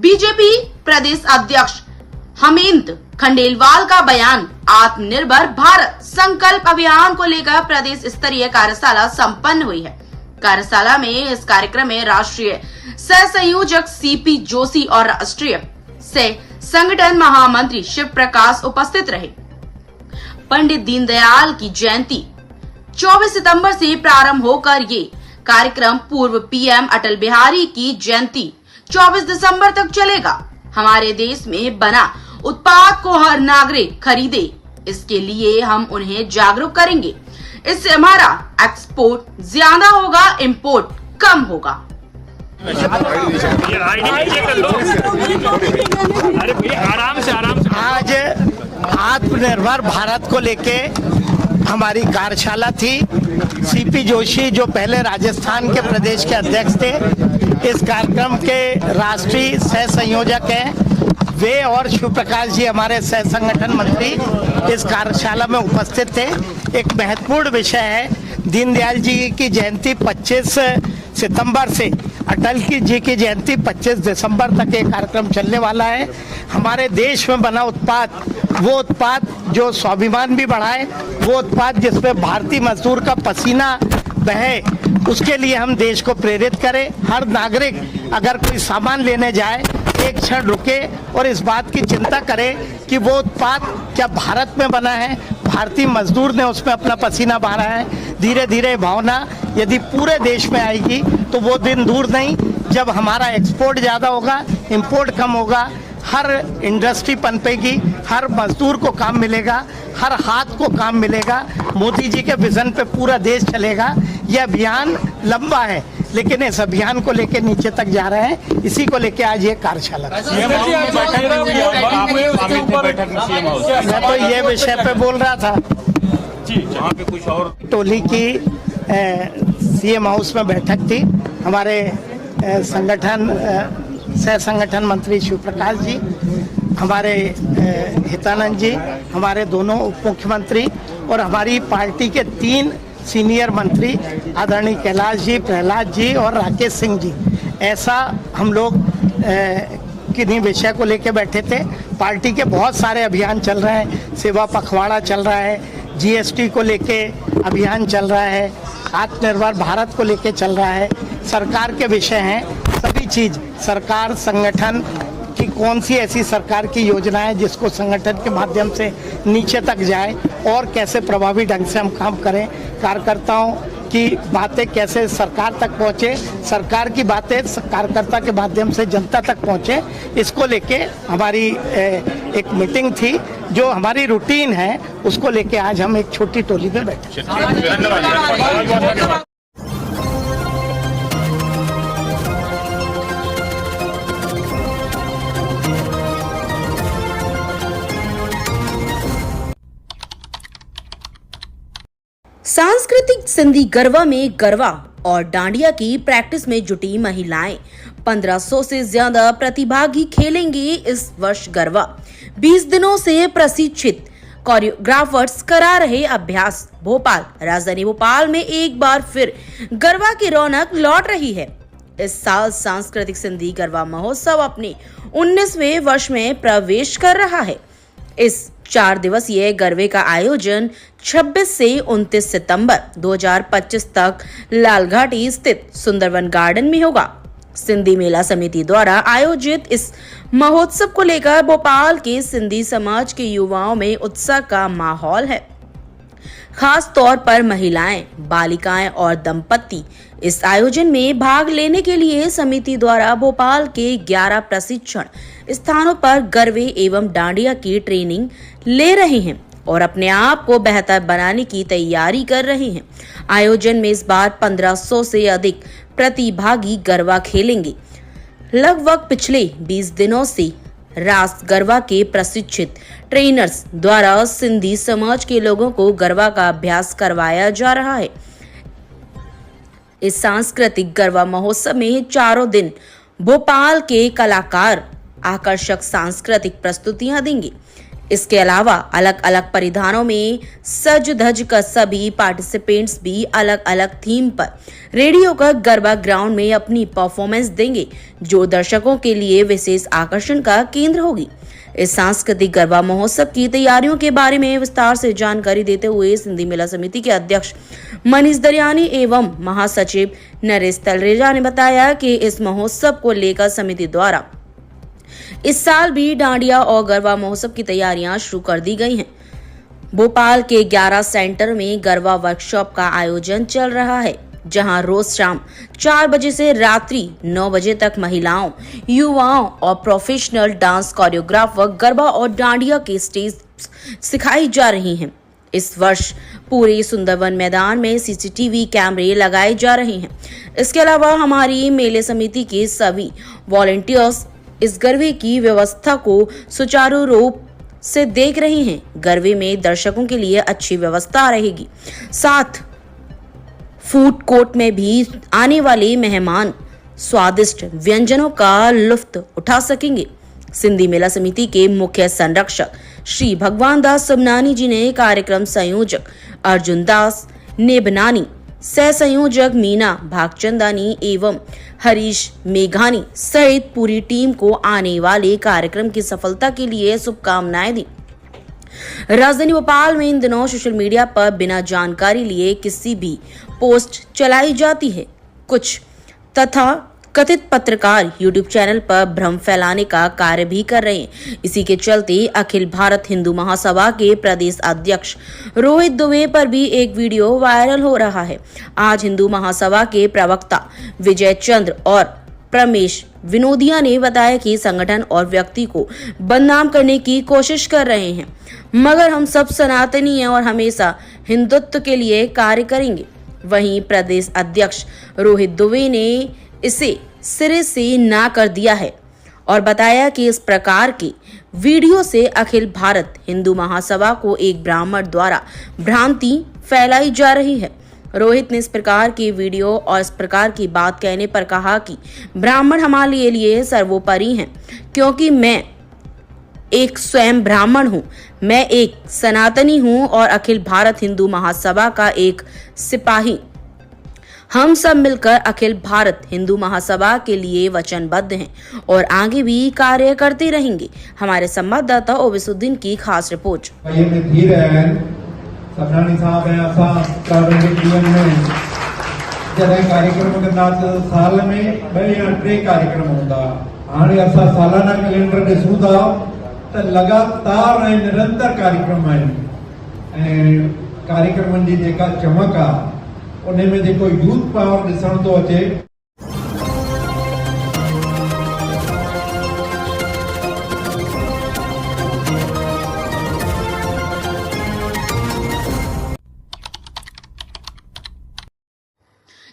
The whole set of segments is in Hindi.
बीजेपी प्रदेश अध्यक्ष हेमंत खंडेलवाल का बयान। आत्मनिर्भर भारत संकल्प अभियान को लेकर प्रदेश स्तरीय कार्यशाला संपन्न हुई है। कार्यशाला में इस कार्यक्रम में राष्ट्रीय सह संयोजक सीपी जोशी और राष्ट्रीय सह संगठन महामंत्री शिव प्रकाश उपस्थित रहे। पंडित दीनदयाल की जयंती 24 सितंबर से प्रारंभ होकर ये कार्यक्रम पूर्व पीएम अटल बिहारी की जयंती 24 दिसंबर तक चलेगा। हमारे देश में बना उत्पाद को हर नागरिक खरीदे, इसके लिए हम उन्हें जागरूक करेंगे। इससे हमारा एक्सपोर्ट ज्यादा होगा, इंपोर्ट कम होगा। आराम से आज आत्मनिर्भर भारत को लेके हमारी कार्यशाला थी। सीपी जोशी जो पहले राजस्थान के प्रदेश के अध्यक्ष थे, इस कार्यक्रम के राष्ट्रीय सह संयोजक हैं वे, और शिव प्रकाश जी हमारे सह संगठन मंत्री इस कार्यशाला में उपस्थित थे। एक महत्वपूर्ण विषय है, दीनदयाल जी की जयंती 25 सितंबर से अटल जी की जयंती 25 दिसंबर तक ये कार्यक्रम चलने वाला है। हमारे देश में बना उत्पाद, वो उत्पाद जो स्वाभिमान भी बढ़ाए, वो उत्पाद जिसमें भारतीय मजदूर का पसीना बहे, उसके लिए हम देश को प्रेरित करें। हर नागरिक अगर कोई सामान लेने जाए, एक क्षण रुके और इस बात की चिंता करे कि वो उत्पाद क्या भारत में बना है, भारतीय मजदूर ने उसमें अपना पसीना बहाया है। धीरे धीरे भावना यदि पूरे देश में आएगी तो वो दिन दूर नहीं जब हमारा एक्सपोर्ट ज़्यादा होगा, इंपोर्ट कम होगा, हर इंडस्ट्री पनपेगी, हर मजदूर को काम मिलेगा, हर हाथ को काम मिलेगा। मोदी जी के विजन पे पूरा देश चलेगा। यह अभियान लंबा है, लेकिन इस अभियान को लेके नीचे तक जा रहे हैं। इसी को लेके आज ये कार्यशाला। मैं तो ये विषय पे बोल रहा था जहाँ पे कुछ और टोली की सीएम हाउस में बैठक थी। हमारे संगठन सह संगठन मंत्री शिव प्रकाश जी, हमारे हितानंद जी, हमारे दोनों उप मुख्यमंत्री और हमारी पार्टी के 3 सीनियर मंत्री आदरणीय कैलाश जी, प्रहलाद जी और राकेश सिंह जी, ऐसा हम लोग किन्हीं विषय को लेके बैठे थे। पार्टी के बहुत सारे अभियान चल रहे हैं, सेवा पखवाड़ा चल रहा है, जीएसटी को लेके अभियान चल रहा है, आत्मनिर्भर भारत को लेके चल रहा है। सरकार के विषय हैं सभी चीज़। सरकार संगठन की कौन सी ऐसी सरकार की योजना है जिसको संगठन के माध्यम से नीचे तक जाए और कैसे प्रभावी ढंग से हम काम करें, कार्यकर्ताओं की बातें कैसे सरकार तक पहुँचे, सरकार की बातें कार्यकर्ता के माध्यम से जनता तक पहुँचे, इसको लेके हमारी एक मीटिंग थी। जो हमारी रूटीन है उसको लेके आज हम एक छोटी टोली में बैठे। सांस्कृतिक सिंधी गरबा में गरबा और डांडिया की प्रैक्टिस में जुटी महिलाएं। 1500 से ज्यादा प्रतिभागी खेलेंगे इस वर्ष गरबा। 20 दिनों से प्रशिक्षित कोरियोग्राफर्स करा रहे अभ्यास। भोपाल, राजधानी भोपाल में एक बार फिर गरबा की रौनक लौट रही है। इस साल सांस्कृतिक सिंधी गरबा महोत्सव अपने 19वें वर्ष में प्रवेश कर रहा है। इस 4 दिवसीय गरबे का आयोजन 26 से 29 सितंबर 2025 तक लालघाटी स्थित सुंदरवन गार्डन में होगा। सिंधी मेला समिति द्वारा आयोजित इस महोत्सव को लेकर भोपाल के सिंधी समाज के युवाओं में उत्साह का माहौल है। खास तौर पर महिलाएं, बालिकाएं और दंपति इस आयोजन में भाग लेने के लिए समिति द्वारा भोपाल के 11 प्रशिक्षण स्थानों पर गरबे एवं डांडिया की ट्रेनिंग ले रहे हैं और अपने आप को बेहतर बनाने की तैयारी कर रहे हैं। आयोजन में इस बार 1500 से अधिक प्रतिभागी गरबा खेलेंगे। लगभग पिछले 20 दिनों से रास गरबा के प्रशिक्षित ट्रेनर्स द्वारा सिंधी समाज के लोगों को गरबा का अभ्यास करवाया जा रहा है। इस सांस्कृतिक गरबा महोत्सव में 4 दिन भोपाल के कलाकार आकर्षक सांस्कृतिक प्रस्तुतियां देंगे। इसके अलावा अलग अलग परिधानों में सज धज कर सभी पार्टिसिपेंट्स भी अलग अलग थीम पर रेडी होकर गरबा ग्राउंड में अपनी परफॉर्मेंस देंगे, जो दर्शकों के लिए विशेष आकर्षण का केंद्र होगी। इस सांस्कृतिक गरबा महोत्सव की तैयारियों के बारे में विस्तार से जानकारी देते हुए सिंधी मेला समिति के अध्यक्ष मनीष दरियानी एवं महासचिव नरेश तलरेजा ने बताया कि इस महोत्सव को लेकर समिति द्वारा इस साल भी डांडिया और गरबा महोत्सव की तैयारियां शुरू कर दी गई हैं। भोपाल के 11 सेंटर में गरबा वर्कशॉप का आयोजन चल रहा है, जहां रोज शाम 4 बजे से रात्रि 9 बजे तक महिलाओं, युवाओं और प्रोफेशनल डांस कोरियोग्राफर गरबा और डांडिया के स्टेज सिखाई जा रही हैं। इस वर्ष पूरे सुंदरवन मैदान में सीसीटीवी कैमरे लगाए जा रहे हैं। इसके अलावा हमारी मेले समिति के सभी वॉलंटियर्स इस गरबे की व्यवस्था को सुचारू रूप से देख रहे हैं। गरबे में दर्शकों के लिए अच्छी व्यवस्था रहेगी, साथ फूड कोर्ट में भी आने वाले मेहमान स्वादिष्ट व्यंजनों का लुत्फ उठा सकेंगे। सिंधी मेला समिति के मुख्य संरक्षक श्री भगवान दास सबनानी जी ने कार्यक्रम संयोजक अर्जुन दास नेबनानी, सह संयोजक मीना भागचंदानी एवं हरीश मेघानी सहित पूरी टीम को आने वाले कार्यक्रम की सफलता के लिए शुभकामनाएं दी। राजधानी भोपाल में इन दिनों सोशल मीडिया पर बिना जानकारी लिए किसी भी पोस्ट चलाई जाती है। कुछ तथा कथित पत्रकार यूट्यूब चैनल पर भ्रम फैलाने का कार्य भी कर रहे हैं। इसी के चलते अखिल भारत हिंदू महासभा के प्रदेश अध्यक्ष रोहित दुबे पर भी एक वीडियो वायरल हो रहा है। आज हिंदू महासभा के प्रवक्ता विजय चंद्र और प्रमेश विनोदिया ने बताया कि संगठन और व्यक्ति को बदनाम करने की कोशिश कर रहे हैं, मगर हम सब सनातनी हैं और हमेशा हिंदुत्व के लिए कार्य करेंगे। वहीं प्रदेश अध्यक्ष रोहित दुबे ने इसे सिरे से ना कर दिया है और बताया कि इस प्रकार की वीडियो से अखिल भारत हिंदू महासभा को एक ब्राह्मण द्वारा भ्रांति फैलाई जा रही है। रोहित ने इस प्रकार की वीडियो और इस प्रकार की बात कहने पर कहा कि ब्राह्मण हमारे लिए सर्वोपरि हैं, क्योंकि मैं एक स्वयं ब्राह्मण हूँ, मैं एक सनातनी हूँ और अखिल भारत हिंदू महासभा का एक सिपाही। हम सब मिलकर अखिल भारत हिंदू महासभा के लिए वचनबद्ध हैं और आगे भी कार्य करते रहेंगे। हमारे संवाददाता ओबिसुद्दीन की खास रिपोर्ट। सबनानी साहब हैं असां प्रारंभिक जीवन में जॾहिं कार्यक्रम कंदा साल में 2 या 3 कार्यक्रम हूंदा, हाणे असां सालाना कैलेंडर ॾिसूं था त लगातार ऐं निरंतर कार्यक्रम आहिनि ऐं कार्यक्रमनि जी जेका चमक आहे उन में जेको यूथ पावर ॾिसण थो अचे।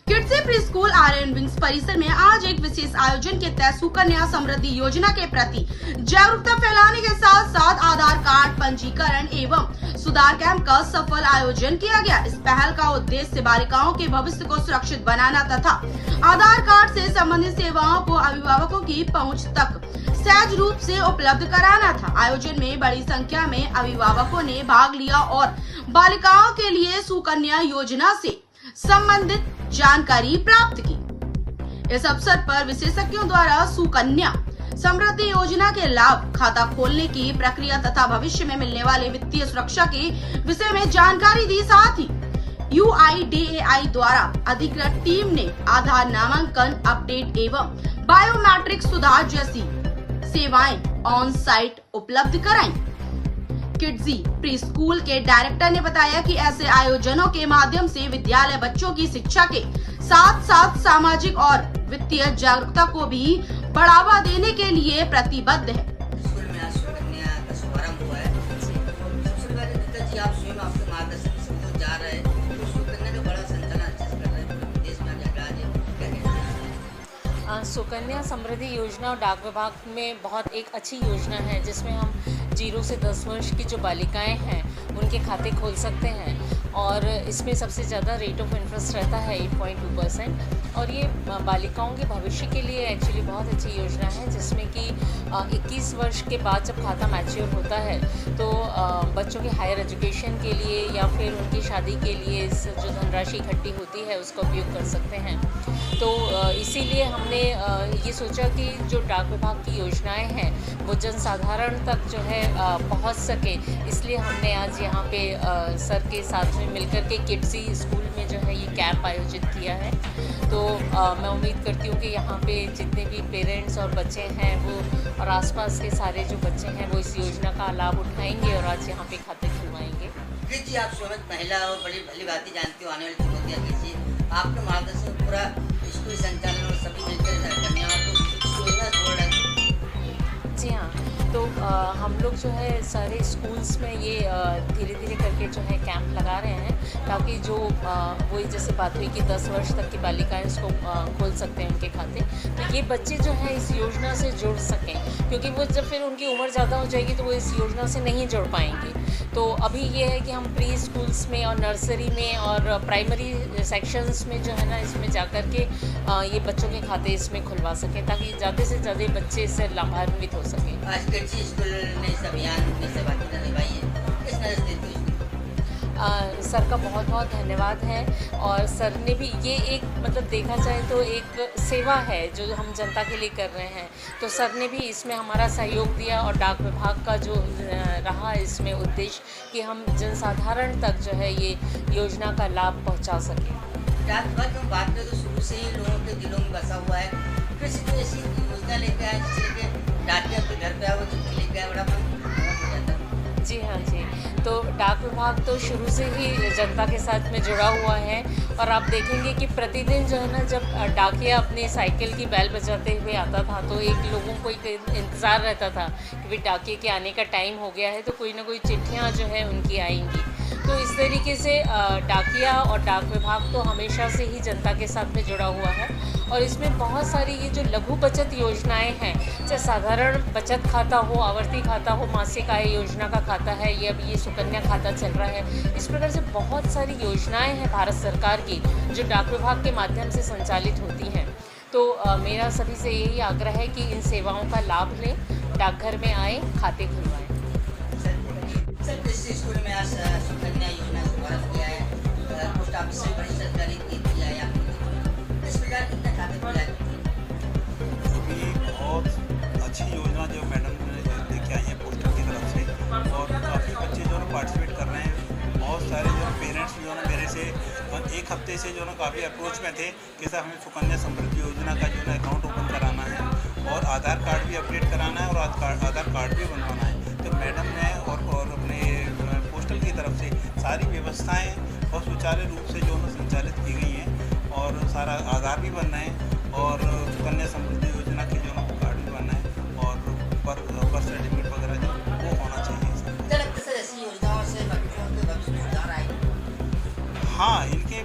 Kids pre school Aryan wings परिसर में आज एक विशेष आयोजन के तहत सुकन्या समृद्धि योजना के प्रति जागरूकता फैलाने के साथ साथ आधार कार्ड पंजीकरण एवं सुधार कैंप का सफल आयोजन किया गया। इस पहल का उद्देश्य बालिकाओं के भविष्य को सुरक्षित बनाना तथा आधार कार्ड से संबंधित सेवाओं को अभिभावकों की पहुंच तक सहज रूप से उपलब्ध कराना था। आयोजन में बड़ी संख्या में अभिभावकों ने भाग लिया और बालिकाओं के लिए सुकन्या योजना से संबंधित जानकारी प्राप्त की। इस अवसर पर विशेषज्ञों द्वारा सुकन्या समृद्धि योजना के लाभ, खाता खोलने की प्रक्रिया तथा भविष्य में मिलने वाले वित्तीय सुरक्षा के विषय में जानकारी दी। साथ ही UIDAI द्वारा अधिकृत टीम ने आधार नामांकन अपडेट एवं बायोमेट्रिक सुधार जैसी सेवाएं ऑन साइट उपलब्ध कराई। किड्जी प्री स्कूल के डायरेक्टर ने बताया कि ऐसे आयोजनों के माध्यम से विद्यालय बच्चों की शिक्षा के साथ साथ सामाजिक और वित्तीय जागरूकता को भी बढ़ावा देने के लिए प्रतिबद्ध है। स्कूल में आज सुकन्या का शुभारंभ हुआ है। सबसे पहले दत्ता जी, आप स्वयं आपके मार्गदर्शन से जा रहे हैं, तो सुकन्या का बड़ा संचालन अच्छे से कर रहे हैं, देश में आज क्या कहना है? सुकन्या समृद्धि योजना और डाक विभाग में बहुत एक अच्छी योजना है, जिसमें हम 0 से 10 वर्ष की जो बालिकाएं हैं उनके खाते खोल सकते हैं और इसमें सबसे ज़्यादा रेट ऑफ इंटरेस्ट रहता है 8.2%। और ये बालिकाओं के भविष्य के लिए एक्चुअली बहुत अच्छी योजना है, जिसमें कि 21 वर्ष के बाद जब खाता मैच्योर होता है तो बच्चों के हायर एजुकेशन के लिए या फिर उनकी शादी के लिए इस जो धनराशि इकट्ठी होती है उसका उपयोग कर सकते हैं। तो इसीलिए हमने ये सोचा कि जो डाक विभाग की योजनाएं हैं वो जनसाधारण तक जो है पहुंच सके, इसलिए हमने आज यहाँ पे सर के साथ में मिलकर के किड्सी स्कूल में जो है ये कैंप आयोजित किया है। तो मैं उम्मीद करती हूँ कि यहाँ पे जितने भी पेरेंट्स और बच्चे हैं वो और आसपास के सारे जो बच्चे हैं वो इस योजना का लाभ उठाएंगे और आज यहाँ पे खाते खुलवाएंगे। जी, आप स्वयं महिला और बड़ी भली बात जानती हो आने वाली चुनौतियाँ कैसी, आपके मार्गदर्शन में पूरा स्कूल संचालन और सभी मिलकर कन्याओं को योजना जोड़ रहे हैं। जी हाँ, तो हम लोग जो है सारे स्कूल्स में ये धीरे धीरे करके जो है कैंप लगा रहे हैं, ताकि जो वही जैसे बात हुई कि 10 वर्ष तक की बालिकाएं इसको खोल सकते हैं उनके खाते, तो ये बच्चे जो है इस योजना से जुड़ सकें, क्योंकि वो जब फिर उनकी उम्र ज़्यादा हो जाएगी तो वो इस योजना से नहीं जुड़ पाएंगे। तो अभी ये है कि हम प्री स्कूल्स में और नर्सरी में और प्राइमरी सेक्शंस में जो है ना इसमें जाकर के ये बच्चों के खाते इसमें खुलवा सकें, ताकि ज़्यादा से ज़्यादा बच्चे इससे लाभान्वित हो सकें। आज किड्सी स्कूल ने इस अभियान में सहभागिता निभाई है, किस नजर से देखते हो? सर का बहुत बहुत धन्यवाद है। और सर ने भी ये एक मतलब देखा जाए तो एक सेवा है जो हम जनता के लिए कर रहे हैं, तो सर ने भी इसमें हमारा सहयोग दिया और डाक विभाग का जो रहा इसमें उद्देश्य कि हम जनसाधारण तक जो है ये योजना का लाभ पहुंचा सकें। डाक विभाग की बात करें तो शुरू से ही लोगों के दिलों में बसा हुआ है, किसी को ऐसी योजना लेकर आए जिससे डाकिया के घर पे आए वो चिट्ठी लेकर आए, बड़ा हो जाता है। जी हाँ जी, तो डाक विभाग तो शुरू से ही जनता के साथ में जुड़ा हुआ है और आप देखेंगे कि प्रतिदिन जो है ना जब डाकिया अपनी साइकिल की बैल बजाते हुए आता था तो एक लोगों को एक इंतज़ार रहता था कि भाई डाकिया के आने का टाइम हो गया है तो कोई ना कोई चिट्ठियाँ जो है उनकी आएंगी। तो इस तरीके से डाकिया और डाक विभाग तो हमेशा से ही जनता के साथ में जुड़ा हुआ है और इसमें बहुत सारी ये जो लघु बचत योजनाएं हैं, चाहे साधारण बचत खाता हो, आवर्ती खाता हो, मासिक आय योजना का खाता है, ये अब ये सुकन्या खाता चल रहा है, इस प्रकार से बहुत सारी योजनाएं हैं भारत सरकार की जो डाक विभाग के माध्यम से संचालित होती हैं। तो मेरा सभी से यही आग्रह है कि इन सेवाओं का लाभ लें, डाकघर में आए, खाते खुलवाएं। सर, किस स्कूल में आज सुकन्या योजना शुभारंभ किया है, पोस्ट ऑफिस से बड़ी सरकारी नीति आई है, इस प्रकार कितने खाते खुलाए? अभी बहुत अच्छी योजना जो मैडम ने लेके आई है पोस्टल की तरफ से और काफ़ी बच्चे जो है पार्टिसिपेट कर रहे हैं। बहुत सारे जो पेरेंट्स जो है ना मेरे से एक हफ्ते से जो है ना काफ़ी अप्रोच में थे कि सर हमें सुकन्या समृद्धि योजना का जो है ना अकाउंट ओपन कराना है और आधार कार्ड भी अपडेट कराना है और आधार कार्ड भी बनवाना है। तो मैडम ने और अपने पोस्टल की तरफ से सारी व्यवस्थाएँ बहुत सुचारू रूप से जो है संचालित की गई हैं और सारा आधार भी बनना है और सुकन्या समृद्धि योजना की जो है कार्ड भी बनना है और बर्थ सर्टिफिकेट वगैरह जो वो होना चाहिए। सर, ऐसी योजनाओं से बच्चों के भविष्य में सुधार आएगा? हाँ, इनके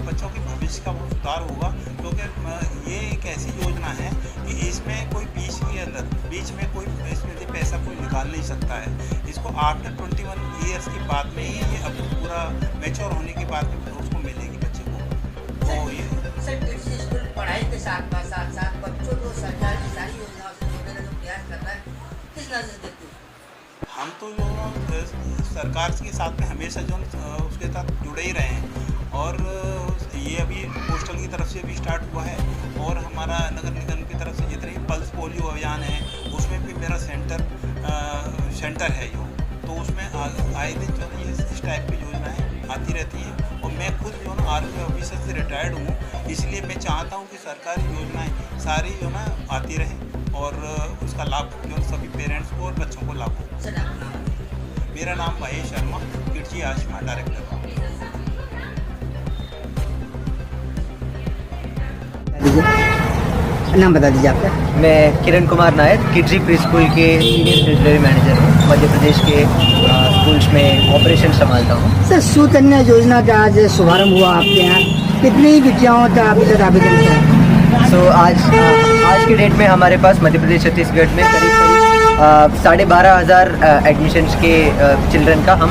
बच्चों के भविष्य का बहुत सुधार होगा क्योंकि ये एक ऐसी योजना है कि इसमें कोई बीच में कोई इसमें से पैसा कोई निकाल नहीं सकता है। इसको आफ्टर 21 ईयर्स की बाद में ही ये अब पूरा मैच्योर होने के बाद में उसको मिलेगी बच्चे को। तो ये सर, किसी स्कूल पढ़ाई के साथ साथ बच्चों को सरकार की सारी योजनाओं से जोड़ने का जो प्रयास कर रहा है, किस नजर से देखते हो? हम तो जो सरकार के साथ में हमेशा जो उसके साथ जुड़े ही रहे हैं और ये अभी पोस्टल की तरफ से भी स्टार्ट हुआ है और हमारा नगर निगम की तरफ से जितने भी पल्स पोलियो अभियान है उसमें भी मेरा सेंटर है जो, तो उसमें आए दिन जो है इस टाइप की योजनाएं आती रहती हैं और मैं खुद जो है आर्मी ऑफिसर से रिटायर्ड हूँ, इसलिए मैं चाहता हूँ कि सरकारी योजनाएं सारी जो ना आती रहें और उसका लाभ जो सभी पेरेंट्स को और बच्चों को लाभ हो। सर, आपका नाम? मेरा नाम महेश शर्मा, किड्सी आशमा डायरेक्टर। नाम बता दीजिए आपका। मैं किरण कुमार नायर, किड्जी प्री स्कूल के सीनियर डिलीवरी मैनेजर हूँ। मध्य प्रदेश के स्कूल्स में ऑपरेशन संभालता हूँ। सर, सुकन्या योजना का आज शुभारंभ हुआ आपके यहाँ, कितनी बिटियाओं का अभी तक आवेदन है? सो आज के डेट में हमारे पास मध्य प्रदेश छत्तीसगढ़ में करीब 12,500 एडमिशन्स के चिल्ड्रन का हम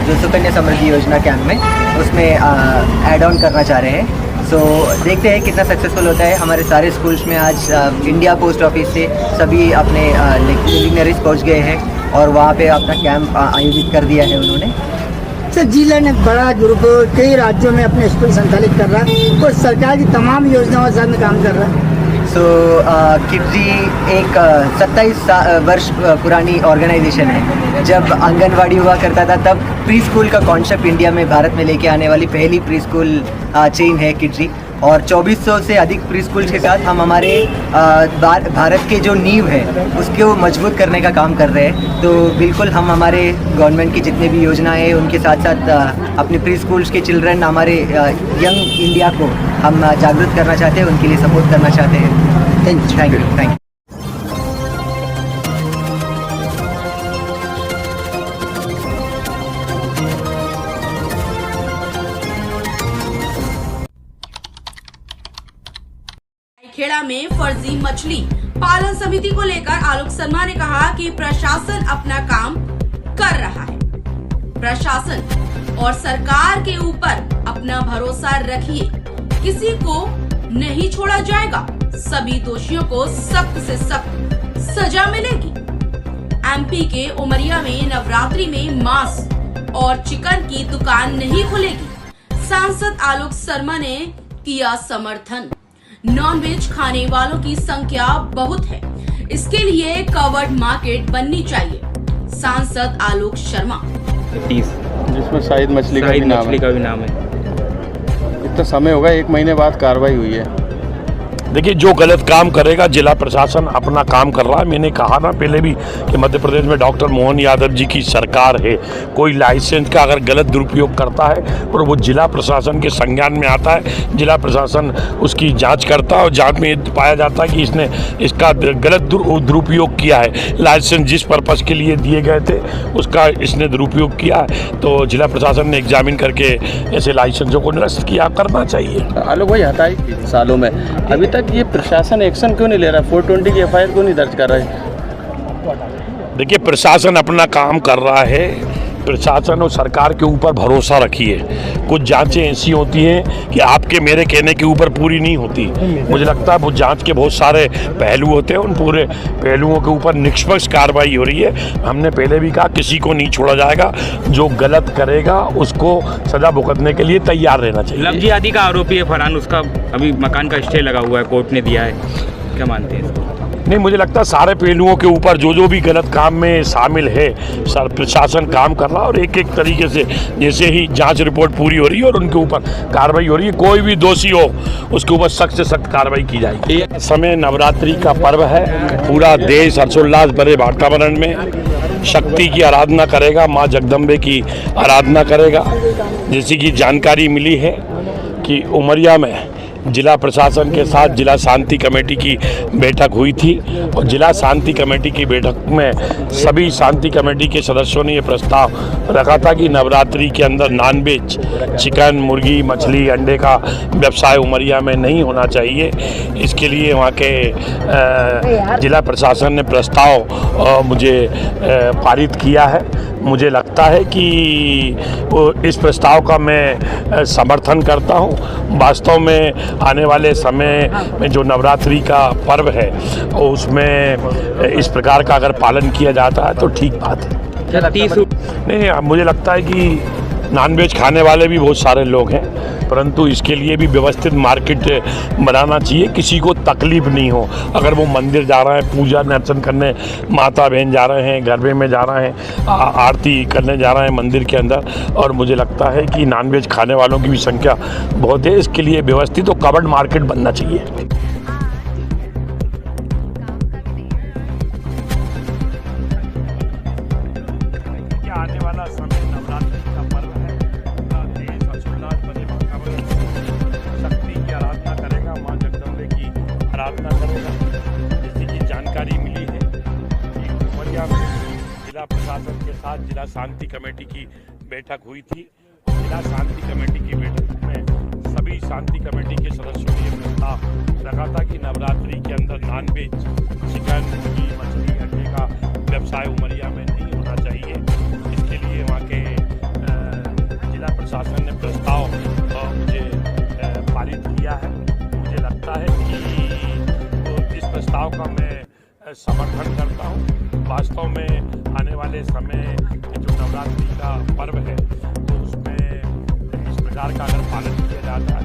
जो सुकन्या समृद्धि योजना कैंप में, उसमें ऐड ऑन करना चाह रहे हैं। सो देखते हैं कितना सक्सेसफुल होता है। हमारे सारे स्कूल्स में आज इंडिया पोस्ट ऑफिस से सभी अपने डिग्नरीज पहुँच गए हैं और वहाँ पे अपना कैंप आयोजित कर दिया है उन्होंने। सर, जिला ने बड़ा ग्रुप कई राज्यों में अपने स्कूल संचालित कर रहा है और सरकार की तमाम योजनाओं के साथ में काम कर रहा है। सो किड्जी एक 27 वर्ष पुरानी ऑर्गेनाइजेशन है। जब आंगनवाड़ी हुआ करता था तब प्री स्कूल का कॉन्सेप्ट इंडिया में भारत में लेके आने वाली पहली प्री स्कूल चेन है किड्जी, और 2400 से अधिक प्री स्कूल के साथ हम हमारे भारत के जो नींव है उसको मजबूत करने का काम कर रहे हैं। तो बिल्कुल हम हमारे गवर्नमेंट की जितने भी योजनाएं हैं उनके साथ साथ अपने प्री स्कूल्स के चिल्ड्रन, हमारे यंग इंडिया को हम जागरूक करना चाहते हैं, उनके लिए सपोर्ट करना चाहते हैं। Thank you. खेड़ा में फर्जी मछली पालन समिति को लेकर आलोक शर्मा ने कहा कि प्रशासन अपना काम कर रहा है। प्रशासन और सरकार के ऊपर अपना भरोसा रखिए, किसी को नहीं छोड़ा जाएगा। सभी दोषियों को सख्त से सख्त सजा मिलेगी। एमपी के उमरिया में नवरात्रि में मांस और चिकन की दुकान नहीं खुलेगी। सांसद आलोक शर्मा ने किया समर्थन। नॉनवेज खाने वालों की संख्या बहुत है, इसके लिए कवर्ड मार्केट बननी चाहिए। सांसद आलोक शर्मा। 30 जिसमें शायद मछली का भी नाम है। इतना समय होगा, 1 महीने बाद कार्रवाई हुई है। देखिए, जो गलत काम करेगा, जिला प्रशासन अपना काम कर रहा है। मैंने कहा ना पहले भी कि मध्य प्रदेश में डॉक्टर मोहन यादव जी की सरकार है। कोई लाइसेंस का अगर गलत दुरुपयोग करता है और वो जिला प्रशासन के संज्ञान में आता है, जिला प्रशासन उसकी जांच करता है और जांच में पाया जाता है कि इसने इसका गलत दुरुपयोग किया है, लाइसेंस जिस पर्पज़ के लिए दिए गए थे उसका इसने दुरुपयोग किया है, तो जिला प्रशासन ने एग्जामिन करके ऐसे लाइसेंसों को निरस्त किया करना चाहिए। आलोक भाई, 27 सालों में अभी तक ये प्रशासन एक्शन क्यों नहीं ले रहा? 420 की एफआईआर क्यों नहीं दर्ज कर रहा है? देखिए, प्रशासन अपना काम कर रहा है। प्रशासन और सरकार के ऊपर भरोसा रखिए। कुछ जांचें ऐसी होती हैं कि आपके मेरे कहने के ऊपर पूरी नहीं होती। मुझे लगता है वो जांच के बहुत सारे पहलू होते हैं, उन पूरे पहलुओं के ऊपर निष्पक्ष कार्रवाई हो रही है। हमने पहले भी कहा किसी को नहीं छोड़ा जाएगा, जो गलत करेगा उसको सजा भुगतने के लिए तैयार रहना चाहिए। लफ्जी आदि का आरोपी है फरहान, उसका अभी मकान का स्टे लगा हुआ है, कोर्ट ने दिया है, क्या मानते हैं? नहीं, मुझे लगता है सारे पहलुओं के ऊपर जो भी गलत काम में शामिल है प्रशासन काम कर रहा है, और एक एक तरीके से जैसे ही जांच रिपोर्ट पूरी हो रही है और उनके ऊपर कार्रवाई हो रही है, कोई भी दोषी हो उसके ऊपर सख्त से सख्त कार्रवाई की जाएगी। ये समय नवरात्रि का पर्व है, पूरा देश हर्षोल्लास भरे वातावरण में शक्ति की आराधना करेगा, माँ जगदम्बे की आराधना करेगा। जैसी कि जानकारी मिली है कि उमरिया में जिला प्रशासन के साथ जिला शांति कमेटी की बैठक हुई थी, और जिला शांति कमेटी की बैठक में सभी शांति कमेटी के सदस्यों ने ये प्रस्ताव रखा था कि नवरात्रि के अंदर नॉनवेज चिकन, मुर्गी, मछली, अंडे का व्यवसाय उमरिया में नहीं होना चाहिए। इसके लिए वहाँ के जिला प्रशासन ने प्रस्ताव मुझे पारित किया है। मुझे लगता है कि इस प्रस्ताव का मैं समर्थन करता हूँ। वास्तव में आने वाले समय में जो नवरात्रि का पर्व है उसमें इस प्रकार का अगर पालन किया जाता है तो ठीक बात है। नहीं, मुझे लगता है कि नॉनवेज खाने वाले भी बहुत सारे लोग हैं, परंतु इसके लिए भी व्यवस्थित मार्केट बनाना चाहिए, किसी को तकलीफ नहीं हो। अगर वो मंदिर जा रहे हैं, पूजा अर्चन करने, माता बहन जा रहे हैं, गरबे में जा रहे हैं, आरती करने जा रहे हैं मंदिर के अंदर, और मुझे लगता है कि नॉनवेज खाने वालों की भी संख्या बहुत है, इसके लिए व्यवस्थित और कवर्ड मार्केट बनना चाहिए। आने वाला समय नवरात्रि का पर्व है, देश हर्षोल्लास भरे वातावरण में शक्ति की आराधना करेगा, माँ जगदम्बे की आराधना करेगा। जैसी कि जानकारी मिली है कि उमरिया में जिला प्रशासन के साथ जिला शांति कमेटी की बैठक हुई थी। जिला शांति कमेटी की बैठक में सभी शांति कमेटी के सदस्यों ने प्रस्ताव रखा था कि नवरात्रि के अंदर नॉनवेज चिकन, मुर्गी, मछली, अंडे का व्यवसाय उमरिया में नहीं होना चाहिए। इसके लिए वहाँ के समर्थन करता हूँ। वास्तव में आने वाले समय जो नवरात्रि का पर्व है तो उसमें इस प्रकार का अगर पालन किया जाता है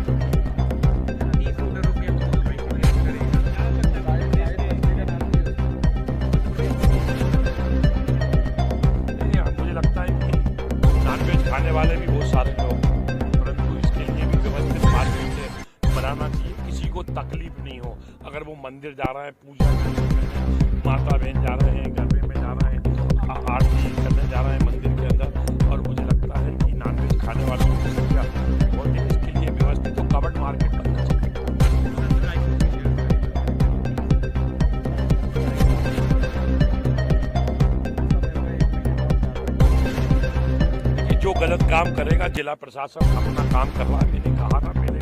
खाने वाले भी बहुत सारे लोग, परंतु इसके लिए भी व्यवस्थित मार्केट बनाना चाहिए, किसी को तकलीफ नहीं हो। अगर वो मंदिर जा रहे हैं, पूजा करने, माता बहन जा रहे हैं, गरबे में जा रहे हैं, आरती करने जा रहे हैं मंदिर के अंदर, और मुझे लगता है कि नॉनवेज खाने वालों की संख्या बहुत है, इसके लिए व्यवस्थित तो कवर्ड मार्केट बनना चाहिए। जो गलत काम करेगा, जिला प्रशासन अपना काम कर रहा है। मैंने कहा था पहले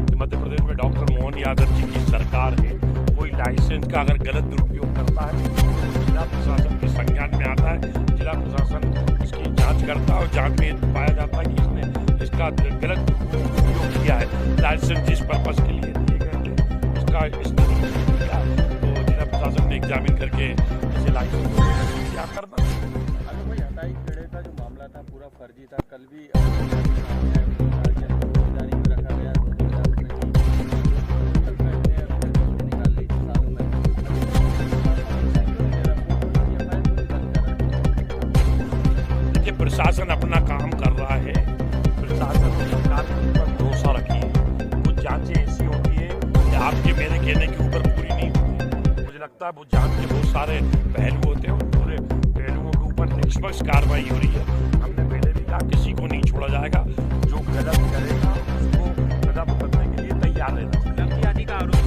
कि मध्य प्रदेश में डॉक्टर मोहन यादव जी की सरकार है, कोई लाइसेंस का अगर गलत दुरुपयोग करता है तो जिला प्रशासन के संज्ञान में आता है, जिला प्रशासन इसकी जांच करता है और जांच में पाया जाता है कि इसने इसका गलत उपयोग किया है। लाइसेंस जिस पर्पज़ के लिए दिए गए थे उसका इसने किया तो जिला प्रशासन ने एग्जामिन करके इसे लाइसेंस क्या करना। था पूरा फर्जी था। कल भी जारी में रखा गया 2000 रुपये की। देखिए, प्रशासन अपना काम कर रहा है, प्रशासन सरकार के ऊपर भरोसा रखिए। कुछ जांचें ऐसी होती है कि आपके मेरे कहने के ऊपर पूरी नहीं होती। मुझे लगता है वो जांच के बहुत सारे पहलू होते हैं और पूरे पहलुओं के ऊपर निष्पक्ष कार्रवाई हो रही है। किसी को नहीं छोड़ा जाएगा, जो गलत करेगा उसको सजा भुगतने के लिए तैयार रहना चाहिए। का आरोप है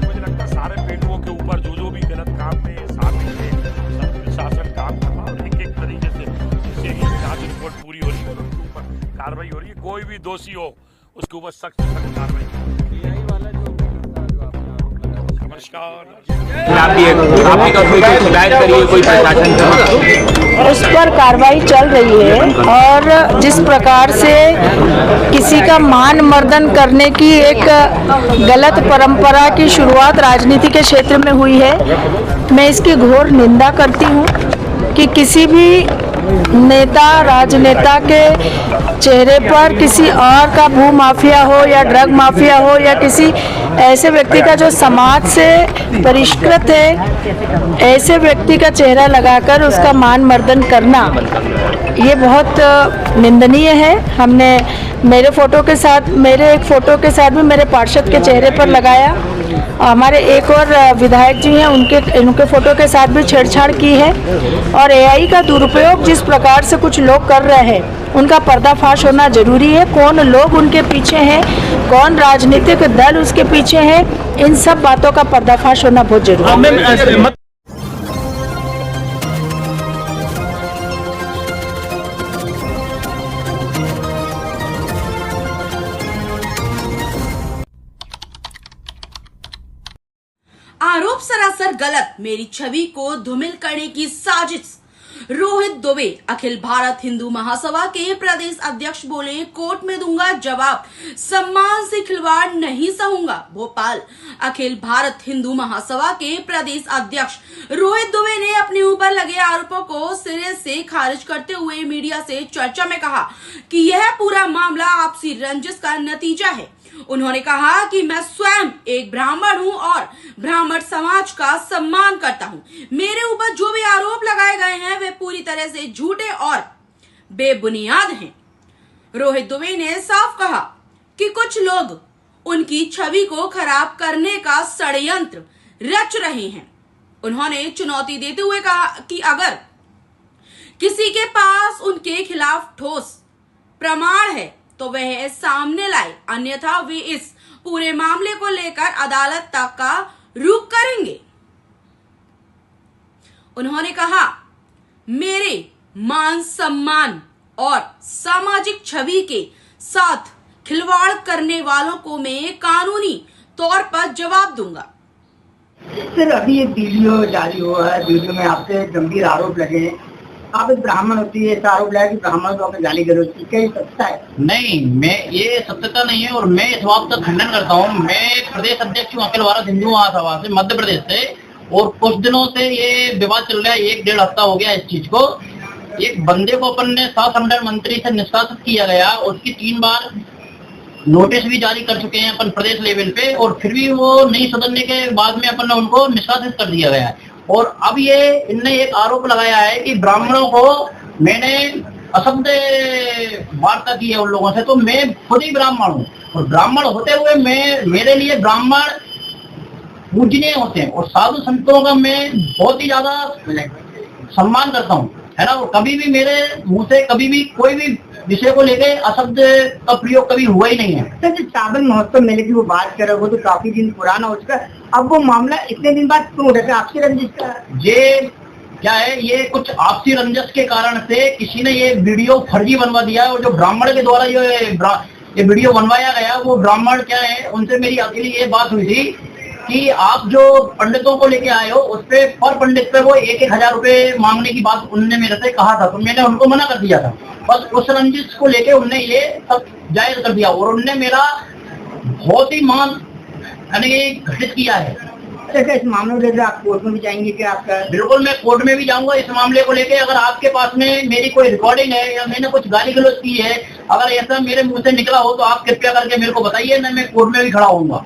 मुझे लगता है सारे पहलुओं के ऊपर जो भी गलत काम में शामिल है सब प्रशासन काम कर रहा है और एक तरीके से जिससे ही जांच रिपोर्ट पूरी हो रही है और उनके ऊपर कार्रवाई हो रही है। कोई भी दोषी हो उसके ऊपर सख्त से सख्त कार्रवाई। उस पर कार्रवाई चल रही है और जिस प्रकार से किसी का मान मर्दन करने की एक गलत परंपरा की शुरुआत राजनीति के क्षेत्र में हुई है, मैं इसकी घोर निंदा करती हूँ कि किसी भी नेता राजनेता के चेहरे पर किसी और का भू माफिया हो या ड्रग माफिया हो या किसी ऐसे व्यक्ति का जो समाज से परिष्कृत है, ऐसे व्यक्ति का चेहरा लगाकर उसका मान मर्दन करना ये बहुत निंदनीय है। हमने मेरे एक फ़ोटो के साथ भी मेरे पार्षद के चेहरे पर लगाया। हमारे एक और विधायक जी हैं, उनके फ़ोटो के साथ भी छेड़छाड़ की है और एआई का दुरुपयोग जिस प्रकार से कुछ लोग कर रहे हैं उनका पर्दाफाश होना जरूरी है। कौन लोग उनके पीछे हैं, कौन राजनीतिक दल उसके पीछे है, इन सब बातों का पर्दाफाश होना बहुत जरूरी है। आरोप सरासर गलत, मेरी छवि को धूमिल करने की साजिश। रोहित दुबे अखिल भारत हिंदू महासभा के प्रदेश अध्यक्ष बोले, कोर्ट में दूंगा जवाब, सम्मान से खिलवाड़ नहीं सहूंगा। भोपाल अखिल भारत हिंदू महासभा के प्रदेश अध्यक्ष रोहित दुबे ने अपने ऊपर लगे आरोपों को सिरे से खारिज करते हुए मीडिया से चर्चा में कहा कि यह पूरा मामला आपसी रंजिश का नतीजा है। उन्होंने कहा कि मैं स्वयं एक ब्राह्मण हूं और ब्राह्मण समाज का सम्मान करता हूं। मेरे ऊपर जो भी आरोप लगाए गए हैं वे पूरी तरह से झूठे और बेबुनियाद हैं। रोहित दुबे ने साफ कहा कि कुछ लोग उनकी छवि को खराब करने का षड्यंत्र रच रहे हैं। उन्होंने चुनौती देते हुए कहा कि अगर किसी के पास उनके खिलाफ ठोस प्रमाण है तो वह सामने लाए, अन्यथा वे इस पूरे मामले को लेकर अदालत तक का रुख करेंगे। उन्होंने कहा, मेरे मान सम्मान और सामाजिक छवि के साथ खिलवाड़ करने वालों को मैं कानूनी तौर पर जवाब दूंगा। सर, अभी एक वीडियो जारी हुआ है, वीडियो में आपसे गंभीर आरोप लगे हैं। आप एक ब्राह्मण होती है, आरोप लगाया कि ब्राह्मण को आपने गाली गलौज की, क्या ये सत्ता है? नहीं, मैं ये सत्यता नहीं है और मैं इस बात का खंडन करता हूँ। मैं प्रदेश अध्यक्ष हूँ अखिल भारत हिंदू महासभा से मध्य प्रदेश से, और कुछ दिनों से ये विवाद चल रहा है, 1-1.5 हफ्ता हो गया इस चीज को। एक बंदे को अपन ने शासन मंत्री से निष्कासित किया गया, उसकी 3 बार नोटिस भी जारी कर चुके हैं अपन प्रदेश लेवल पे, और फिर भी वो नहीं सुधरने के बाद में अपन ने उनको निष्कासित कर दिया गया है। और अब ये इनने एक आरोप लगाया है कि ब्राह्मणों को मैंने अशब्द वार्ता की है उन लोगों से। तो मैं खुद ही ब्राह्मण हूँ, और ब्राह्मण होते हुए मेरे लिए ब्राह्मण पूजनीय होते हैं, और साधु संतों का मैं बहुत ही ज्यादा सम्मान करता हूँ, है ना। और कभी भी मेरे मुंह से कभी भी कोई भी विषय को लेके अशब्द का प्रयोग कभी हुआ ही नहीं है। सर, जो सावन महोत्सव मेले की वो बात कर रहे हो तो काफी दिन पुराना हो चुका है, अब वो मामला इतने दिन बाद क्यों उठा? आपसी रंजिश का ये क्या है, ये कुछ आपसी रंजस के कारण से किसी ने ये वीडियो फर्जी बनवा दिया है, और जो ब्राह्मण के द्वारा ये वीडियो बनवाया गया वो ब्राह्मण क्या है, उनसे मेरी अकेली ये बात हुई थी कि आप जो पंडितों को लेके आए हो उस पे पर पंडित पे वो 1-1 हजार रुपए मांगने की बात उनने मेरे से कहा था, तो मैंने उनको मना कर दिया था। बस उस रंजिश को लेके उनने ये सब जायज कर दिया, और उनने मेरा बहुत ही मान यानी घटित किया है। इस मामले को लेकर आप कोर्ट में भी जाएंगे क्या? आपका बिल्कुल, मैं कोर्ट में भी जाऊंगा इस मामले को लेके। अगर आपके पास में मेरी कोई रिकॉर्डिंग है या मैंने कुछ गाली गलौज की है, अगर ऐसा मेरे मुंह से निकला हो तो आप कृपया करके मेरे को बताइए, मैं कोर्ट में भी खड़ा होऊंगा।